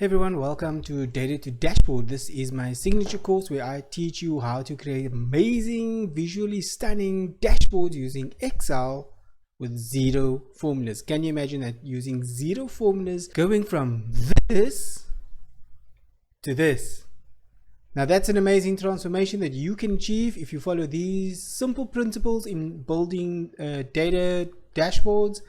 Hey everyone, welcome to Data to Dashboard. This is my signature course where I teach you how to create amazing, visually stunning dashboards using Excel with zero formulas. Can you imagine that, using zero formulas, going from this to this? Now that's an amazing transformation that you can achieve if you follow these simple principles in building data dashboards.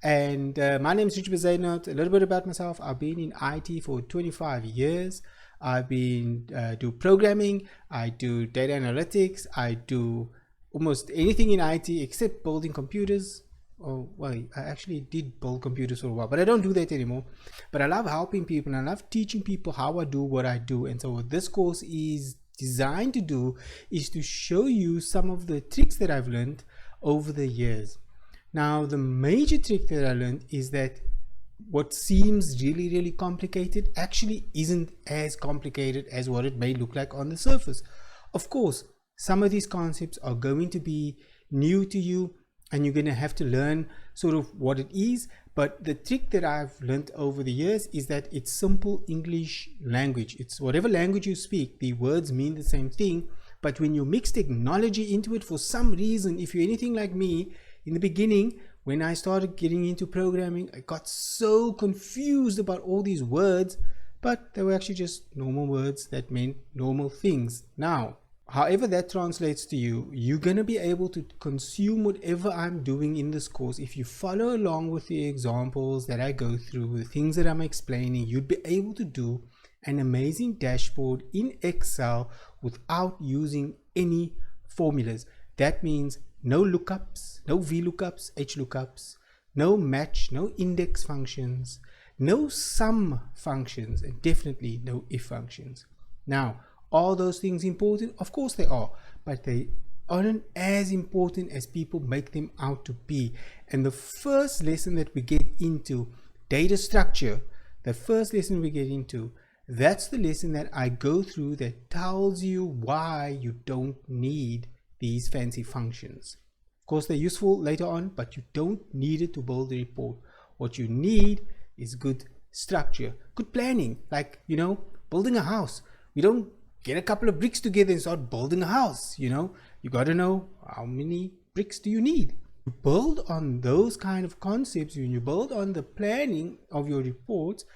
And my name is Richard Bezuidenhout. A little bit about myself: I've been in IT for 25 years. I've been do programming, I do data analytics, I do almost anything in IT except building computers. Oh well, I actually did build computers for a while, but I don't do that anymore. But I love helping people and I love teaching people how I do what I do. And so what this course is designed to do is to show you some of the tricks that I've learned over the years. Now, the major trick that I learned is that what seems really complicated actually isn't as complicated as what it may look like on the surface. Of course, some of these concepts are going to be new to you and you're going to have to learn sort of what it is. But the trick that I've learned over the years is that it's simple English language. It's whatever language you speak, the words mean the same thing. But when you mix technology into it, for some reason, if you're anything like me, in the beginning, when I started getting into programming, I got so confused about all these words, but they were actually just normal words that meant normal things. Now, however that translates to you, you're going to be able to consume whatever I'm doing in this course. If you follow along with the examples that I go through, the things that I'm explaining, you'd be able to do an amazing dashboard in Excel without using any formulas. That means no lookups, no VLOOKUPs, HLOOKUPs, no match, no index functions, no sum functions, and definitely no if functions. Now, are those things important? Of course they are, but they aren't as important as people make them out to be. And the first lesson that we get into, data structure, the first lesson we get into, that's the lesson that I go through that tells you why you don't need these fancy functions. Of course, they're useful later on, but you don't need it to build a report. What you need is good structure, good planning, like, building a house. We don't get a couple of bricks together and start building a house. You got to know how many bricks do you need. You build on those kind of concepts. When you build on the planning of your reports,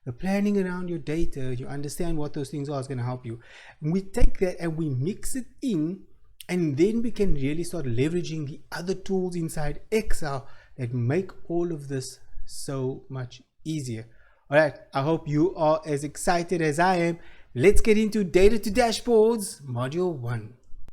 the planning around your data, you understand what those things are, is going to help you. And we take that and we mix it in, and then we can really start leveraging the other tools inside Excel that make all of this so much easier. All right, I hope you are as excited as I am. Let's get into Data to Dashboards, Module 1.